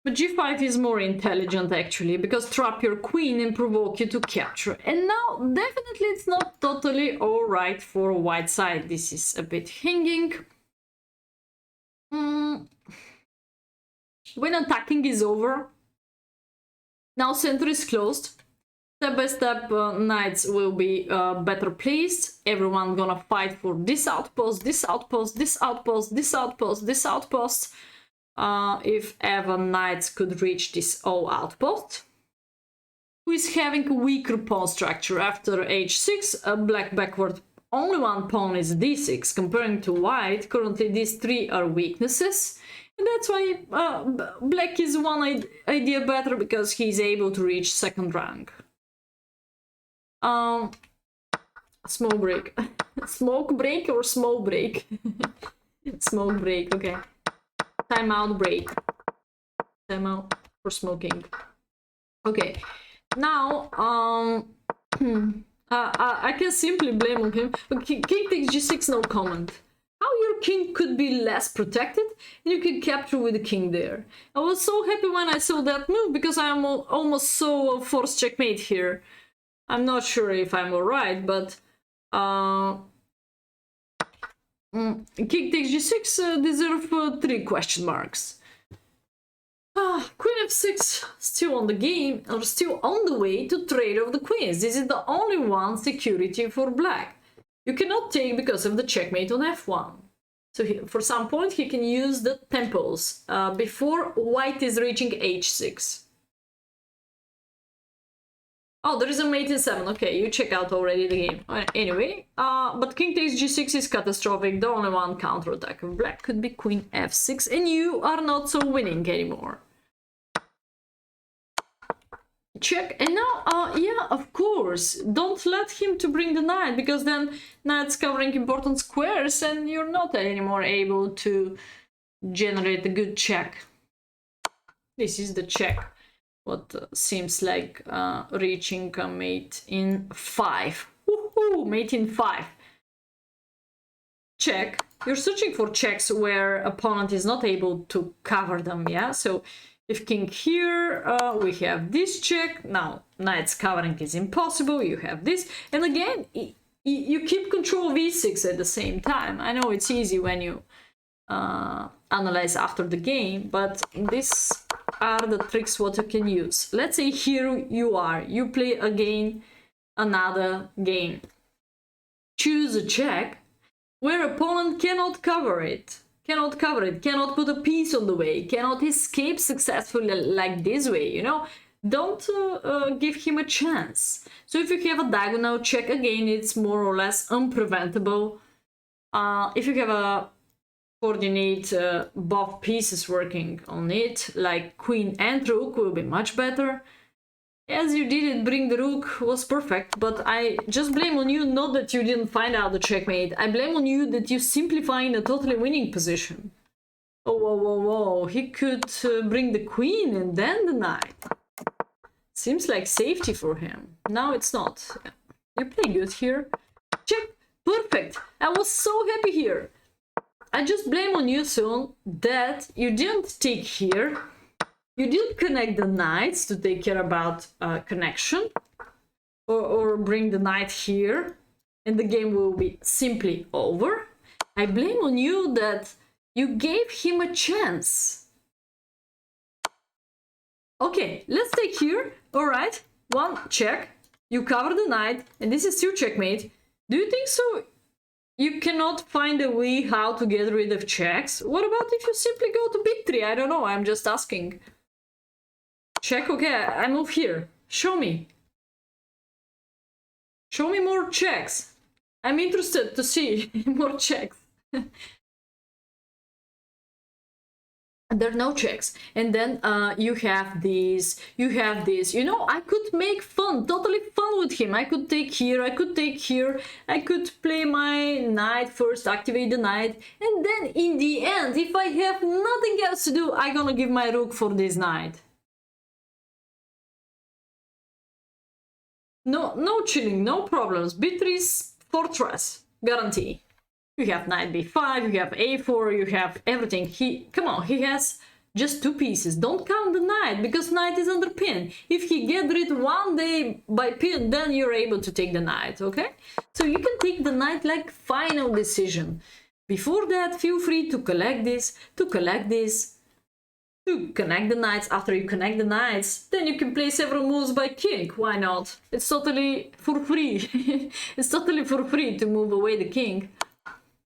But g5 is more intelligent actually, because trap your queen and provoke you to capture. And now definitely it's not totally alright for white side. This is a bit hanging. When attacking is over, now center is closed. Step by step, knights will be better placed. Everyone gonna fight for this outpost, this outpost, this outpost, this outpost, this outpost. If ever knights could reach this O outpost. Who is having a weaker pawn structure after h6, black backward. Only one pawn is d6, comparing to white. Currently these 3 are weaknesses. And that's why black is one idea better, because he's able to reach second rank. Smoke break. Smoke break or smoke break? Smoke break, okay. Timeout break. Timeout for smoking. Okay. Now, I can simply blame on him. King takes g6, no comment. How your king could be less protected, and you can capture with the king there. I was so happy when I saw that move, because I almost saw a forced checkmate here. I'm not sure if I'm alright, but king takes g6 deserve 3 question marks. Queen f6 still on the game, or still on the way to trade off the queens. This is the only one security for black. You cannot take because of the checkmate on f1. So for some point he can use the temples before white is reaching h6. Oh, there is a mate in 7. Okay, you check out already the game. Anyway, but king takes g6 is catastrophic. The only one counterattack of black could be queen f6, and you are not so winning anymore. Check, and now, yeah, of course, don't let him to bring the knight, because then knight's covering important squares, and you're not anymore able to generate a good check. This is the check. What seems like reaching a mate in 5. Woohoo! Mate in 5. Check. You're searching for checks where opponent is not able to cover them, yeah? So if king here, we have this check. Now, knight's covering is impossible. You have this. And again, you keep control of e6 at the same time. I know it's easy when you analyze after the game, but these are the tricks what you can use. Let's say here you play again another game. Choose a check where opponent cannot cover it, cannot put a piece on the way, cannot escape successfully like this way, you know. Don't give him a chance. So if you have a diagonal check, again, it's more or less unpreventable. If you have a coordinate both pieces working on it, like queen and rook, will be much better. As you did it, bring the rook was perfect, but I just blame on you, not that you didn't find out the checkmate. I blame on you that you simplify in a totally winning position. Oh, whoa, whoa, whoa, he could bring the queen and then the knight. Seems like safety for him. Now it's not. You play good here. Check, perfect. I was so happy here. I just blame on you, Son, that you didn't take here. You didn't connect the knights to take care about connection. Or bring the knight here. And the game will be simply over. I blame on you that you gave him a chance. Okay, let's take here. Alright, one check. You cover the knight. And this is your checkmate. Do you think so? You cannot find a way how to get rid of checks? What about if you simply go to b3? I don't know, I'm just asking. Check, okay, I move here. Show me. Show me more checks. I'm interested to see more checks. There are no checks. And then you have this, you have this. You know, I could make fun, totally fun with him. I could take here, I could take here. I could play my knight first, activate the knight. And then in the end, if I have nothing else to do, I'm gonna give my rook for this knight. No chilling, no problems. b3's fortress, guarantee. You have knight b5, you have a4, you have everything. Come on, he has just 2 pieces. Don't count the knight, because knight is under pin. If he get rid one day by pin, then you're able to take the knight, okay? So you can take the knight like final decision. Before that, feel free to collect this, to connect the knights. After you connect the knights, then you can play several moves by king. Why not? It's totally for free. It's totally for free to move away the king.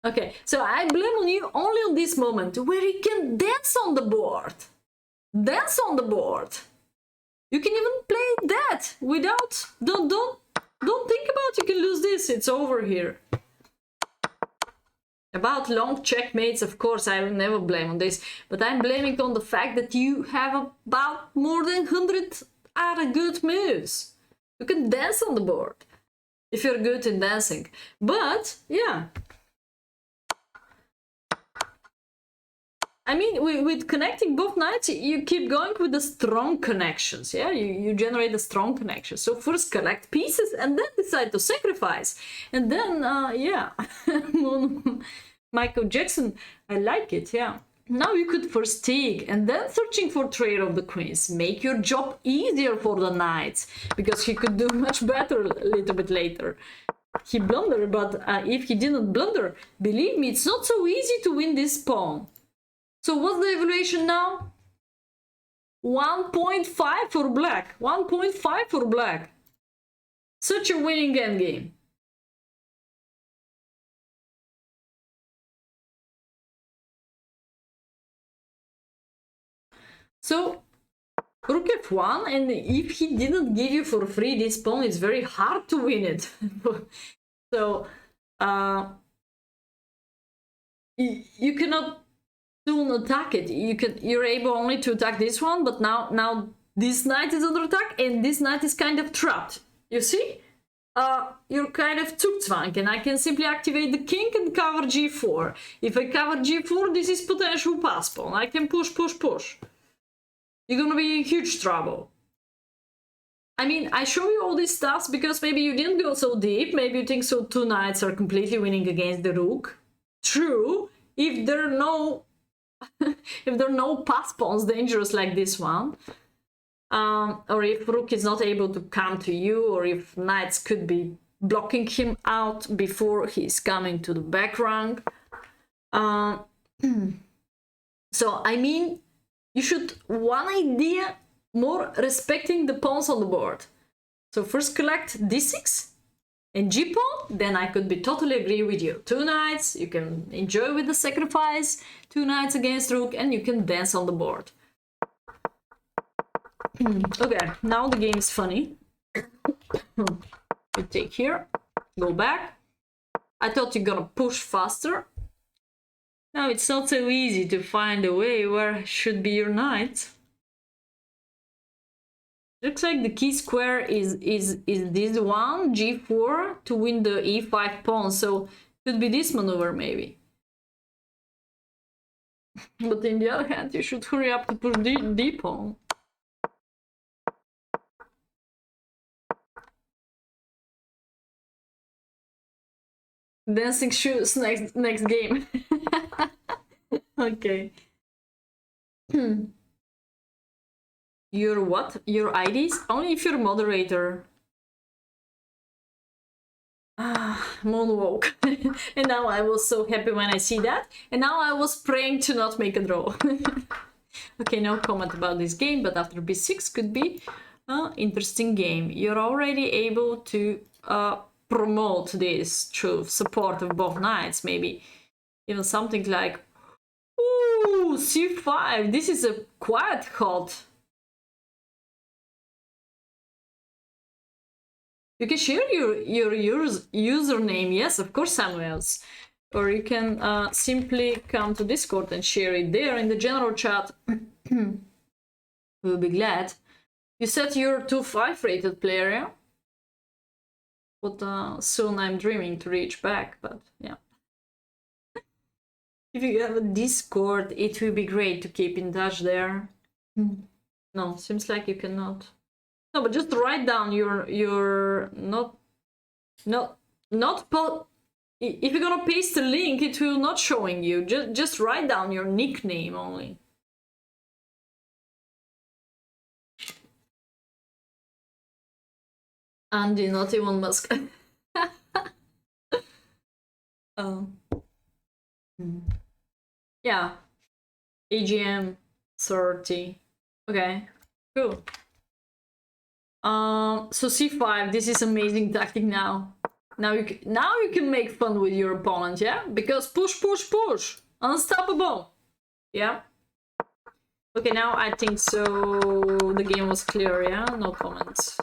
Okay, so I blame on you only on this moment where you can dance on the board. Dance on the board. You can even play that without... Don't think about you can lose this. It's over here. About long checkmates, of course, I will never blame on this. But I'm blaming on the fact that you have about more than 100 other good moves. You can dance on the board if you're good in dancing. But, yeah... I mean, with connecting both knights, you keep going with the strong connections, yeah? You generate a strong connection. So first collect pieces and then decide to sacrifice. And then, yeah, Michael Jackson, I like it, yeah. Now you could first take and then searching for trade of the queens. Make your job easier for the knights, because he could do much better a little bit later. He blundered, but if he didn't blunder, believe me, it's not so easy to win this pawn. So what's the evaluation now? 1.5 for black. 1.5 for black. Such a winning endgame. So Rook f1, and if he didn't give you for free this pawn, it's very hard to win it. So you cannot soon attack it. You're able only to attack this one, but now this knight is under attack, and this knight is kind of trapped. You see? You're kind of zugzwang, and I can simply activate the king and cover g4. If I cover g4, this is potential pass pawn. I can push. You're gonna be in huge trouble. I mean, I show you all these stuff because maybe you didn't go so deep. Maybe you think so 2 knights are completely winning against the rook. True, if there are no if there are no pass pawns dangerous like this one. Or if rook is not able to come to you, or if knights could be blocking him out before he's coming to the back rank. So, I mean, you should, one idea, more respecting the pawns on the board. So first collect d6 and g-pawn, then I could be totally agree with you. 2 knights, you can enjoy with the sacrifice, 2 knights against rook, and you can dance on the board. Okay, now the game is funny. You take here, go back. I thought you're gonna push faster. Now it's not so easy to find a way where should be your knight. Looks like the key square is this one, g4, to win the e5 pawn, so could be this maneuver maybe. But in the other hand, you should hurry up to push d pawn. Dancing shoes next game. Okay. Your what? Your IDs? Only if you're moderator. Moonwalk. And now I was so happy when I see that. And now I was praying to not make a draw. Okay, no comment about this game, but after b6 could be an interesting game. You're already able to promote this through support of both knights, maybe even something like, ooh, c5. This is a quite hot. You can share your username, yes, of course, Samuels. Or you can simply come to Discord and share it there in the general chat. We'll be glad. You said you're 2-5 rated player, yeah? But soon I'm dreaming to reach back, but yeah. If you have a Discord, it will be great to keep in touch there. No, seems like you cannot. No, but just write down your if you're gonna paste the link, it will not showing you. Just write down your nickname only. Andy, not Elon Musk. Oh. Yeah. AGM 30. Okay, cool. So c5, this is amazing tactic now. Now you can make fun with your opponent, yeah? Because push, unstoppable. Yeah? Okay, now I think so the game was clear, yeah? No comments.